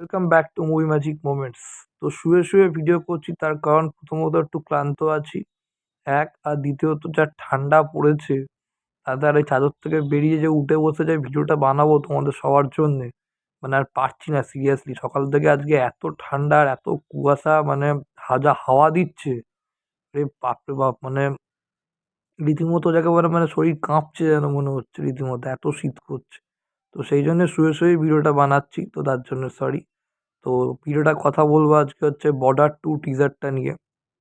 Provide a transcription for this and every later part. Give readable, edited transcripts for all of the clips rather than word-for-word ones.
Welcome back to movie magic moments. তো শুয়ে শুয়ে ভিডিও করছি, তার কারণ প্রথমত একটু ক্লান্ত আছি, এক আর দ্বিতীয়ত যা ঠান্ডা পড়েছে তাতে আর এই চাদর থেকে বেরিয়ে যে উঠে বসে যে ভিডিওটা বানাবো তোমাদের সবার জন্যে, মানে আর পারছি না সিরিয়াসলি। সকাল থেকে আজকে এত ঠান্ডা আর এত কুয়াশা, মানে হাওয়া হাওয়া দিচ্ছে, রে বাপরে বাপ, মানে রীতিমতো যাকে বলে মানে শরীর কাঁপছে যেন মনে হচ্ছে, রীতিমতো এত শীত করছে। তো সেই জন্য শুয়ে শুয়ে ভিডিওটা বানাচ্ছি, তো তার জন্য সরি। তো ভিডিওটা কথা বলবো আজকে হচ্ছে বর্ডার টু টিজারটা নিয়ে।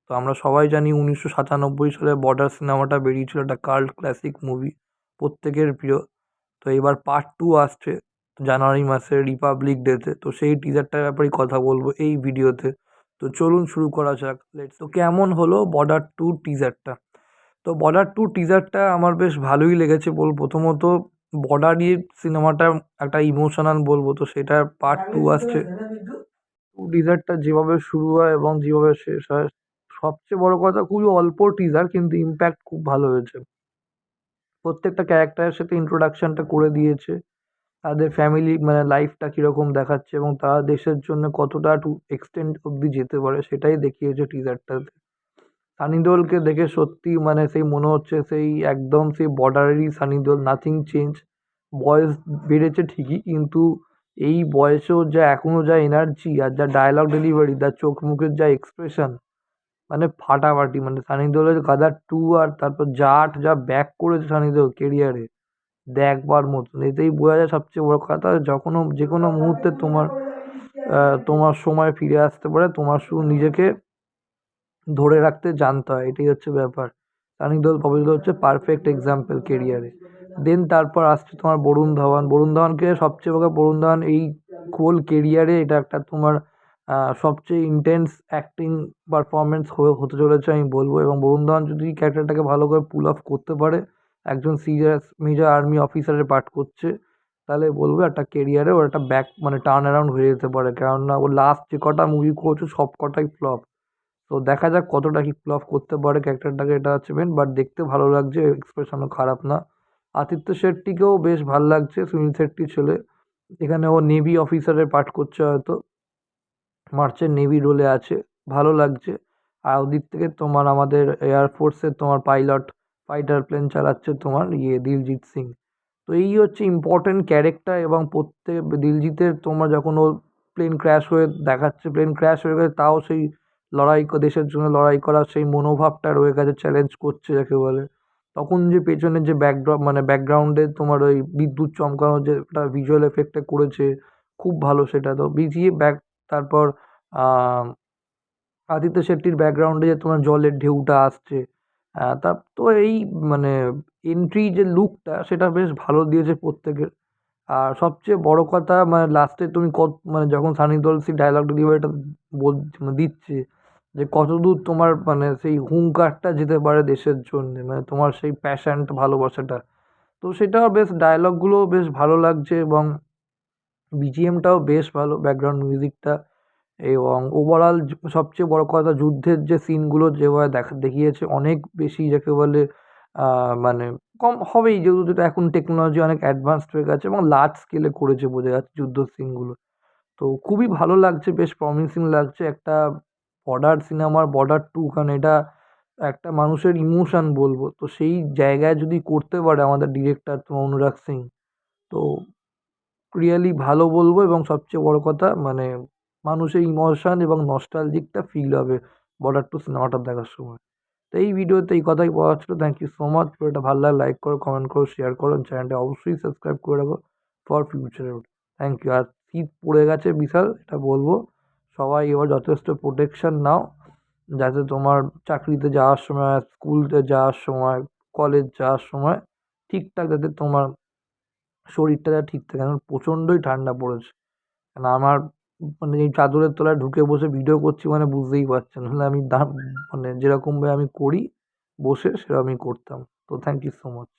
তো আমরা সবাই জানি 1997 সালে বর্ডার সিনেমাটা বেরিয়েছিল, একটা কাল্ট ক্লাসিক মুভি, প্রত্যেকের প্রিয়। তো এবার পার্ট টু আসছে জানুয়ারি মাসে রিপাবলিক ডেতে, তো সেই টিজারটার ব্যাপারেই কথা বলবো এই ভিডিওতে। তো চলুন শুরু করা যাক। তো কেমন হলো বর্ডার টু টিজারটা? তো বর্ডার টু টিজারটা আমার বেশ ভালোই লেগেছে প্রথমত বর্ডারই সিনেমাটা একটা ইমোশনাল বলবো, তো সেটার পার্ট টু আসছে। টিজারটা যেভাবে শুরু হয় এবং যেভাবে শেষ হয়, সবচেয়ে বড় কথা খুবই অল্প টিজার কিন্তু ইম্প্যাক্ট খুব ভালো হয়েছে। প্রত্যেকটা ক্যারেক্টারের সাথে ইন্ট্রোডাকশনটা করে দিয়েছে, তাদের ফ্যামিলি মানে লাইফটা কীরকম দেখাচ্ছে এবং তারা দেশের জন্য কতটা টু এক্সটেন্ড অবধি যেতে পারে সেটাই দেখিয়েছে টিজারটাতে। সানি দেওলকে দেখে সত্যি মানে সেই মনে হচ্ছে সেই একদম সেই বর্ডারেরই সানি দেওল, নাথিং চেঞ্জ। বয়স বেড়েছে ঠিকই, কিন্তু এই বয়সেও যা এখনও যা এনার্জি আর যা ডায়লগ ডেলিভারি, তার চোখ মুখের যা এক্সপ্রেশন, মানে ফাটাফাটি। মানে সানি দেওলের গাদার টু আর তারপর জাট যা ব্যাক করেছে সানি দেওল কেরিয়ারে, দেখবার মতন। এতেই বোঝা যায় সবচেয়ে বড় কথা, যখনও যে কোনো মুহূর্তে তোমার সময় ফিরে আসতে পারে, তোমার শুধু নিজেকে ধরে রাখতে জানতে হয়, এটাই হচ্ছে ব্যাপার। সানি দেওল প্রবাবিলি হচ্ছে পারফেক্ট এক্সাম্পল কেরিয়ারে। দেন তারপর আসছে তোমার বরুণ ধাওয়ান। বরুণ ধাওয়ানকে সবচেয়ে বড়, বরুণ ধাওয়ান এই হোল কেরিয়ারে এটা একটা তোমার সবচেয়ে ইন্টেন্স অ্যাক্টিং পারফরমেন্স হতে চলেছে আমি বলবো। এবং বরুণ ধাওয়ান যদি ক্যারেক্টারটাকে ভালো করে পুল অফ করতে পারে, একজন সিরিয়াস মেজর আর্মি অফিসারের পাঠ করছে, তাহলে বলবো একটা কেরিয়ারে ওর একটা ব্যাক মানে টার্ন অ্যারাউন্ড হয়ে যেতে পারে। কেননা ও লাস্ট যে কটা মুভি করেছে সব কটাই ফ্লপ। তো দেখা যাক কতটা কি পুল অফ করতে পারে ক্যারেক্টারটাকে, এটা হচ্ছে মেন। বাট দেখতে ভালো লাগছে, এক্সপ্রেশনও খারাপ না। আদিত্য শেট্টিকেও বেশ ভালো লাগছে, সুনীল শেট্টির ছেলে। এখানে ও নেভি অফিসারের পাঠ করছে, হয়তো মার্চেন্ট নেভি রোলে আছে, ভালো লাগছে। আর ওদিক থেকে তোমার আমাদের এয়ারফোর্সের তোমার পাইলট, ফাইটার প্লেন চালাচ্ছে তোমার দিলজিৎ সিং। তো এই হচ্ছে ইম্পর্টেন্ট ক্যারেক্টার। এবং প্রত্যেক দিলজিতের তোমার যখন ও প্লেন ক্র্যাশ হয়ে দেখাচ্ছে, প্লেন ক্র্যাশ হয়ে গেছে তাও সেই দেশের জন্য লড়াই করার সেই মনোভাবটা রয়ে গেছে, চ্যালেঞ্জ করছে যাকে বলে। তখন যে পেছনে যে ব্যাকড্রপ মানে ব্যাকগ্রাউন্ডে তোমার ওই বিদ্যুৎ চমকানোর যে একটা ভিজুয়াল এফেক্টটা করেছে, খুব ভালো সেটা। তো বিজিএ ব্যাক, তারপর আহ, আদিত্য শেট্টির ব্যাকগ্রাউন্ডে যে তোমার জলের ঢেউটা আসছে, তা তো এই মানে এন্ট্রি যে লুকটা সেটা বেশ ভালো দিয়েছে প্রত্যেকের। আর সবচেয়ে বড় কথা মানে লাস্টে তুমি মানে যখন সানি দেওল সেই ডায়লগ ডেলিভারিটা মানে দিচ্ছে, যে কতদূর তোমার মানে সেই হুঙ্কারটা যেতে পারে দেশের জন্য, মানে তোমার সেই প্যাশনটা, ভালোবাসাটা। তো সেটা বেশ, ডায়লগগুলো বেশ ভালো লাগছে এবং বিজিএমটাও বেশ ভালো, ব্যাকগ্রাউন্ড মিউজিকটা। এবং ওভারঅল সবচেয়ে বড় কথা, যুদ্ধের যে সিনগুলো যেভাবে দেখিয়েছে, অনেক বেশি যাকে বলে মানে কম হবেই, যেহেতু যেটা এখন টেকনোলজি অনেক অ্যাডভান্সড হয়ে গেছে এবং লার্জ স্কেলে করেছে বোঝা যাচ্ছে যুদ্ধ সিনগুলো। তো খুবই ভালো লাগছে, বেশ প্রমিসিং লাগছে একটা বর্ডার সিনেমার বর্ডার টু, কারণ এটা একটা মানুষের ইমোশন বলবো। তো সেই জায়গায় যদি করতে পারে আমাদের ডিরেক্টর অনুরাগ সিং, তো রিয়েলি ভালো বলবো। এবং সবচেয়ে বড় কথা মানে মানুষের ইমোশন এবং নস্টালজিকটা ফিল হবে বর্ডার টু সিনেমাটা দেখার সময়। তো এই ভিডিওতে এই কথাই বলা ছিল। Thank you so much. ভিডিওটা ভালো লাগে লাইক করো, কমেন্ট করো, শেয়ার করো, চ্যানেলটা অবশ্যই সাবস্ক্রাইব করে রাখো ফর ফিউচার। Thank you. আর শীত পড়ে গেছে বিশাল, এটা বলবো, সবাই এবার যথেষ্ট প্রোটেকশন নাও, যাতে তোমার চাকরিতে যাওয়ার সময়, স্কুলতে যাওয়ার সময়, কলেজ যাওয়ার সময় ঠিকঠাক যাতে তোমার শরীরটা যা ঠিক থাকে। কারণ প্রচণ্ডই ঠান্ডা পড়েছে। মানে আমার মানে এই চাদরের তলায় ঢুকে বসে ভিডিও করছি, মানে বুঝতেই পারছেন। নাহলে আমি মানে যেরকমভাবে আমি করি বসে, সেরকমই করতাম। তো থ্যাংক ইউ সো মাচ।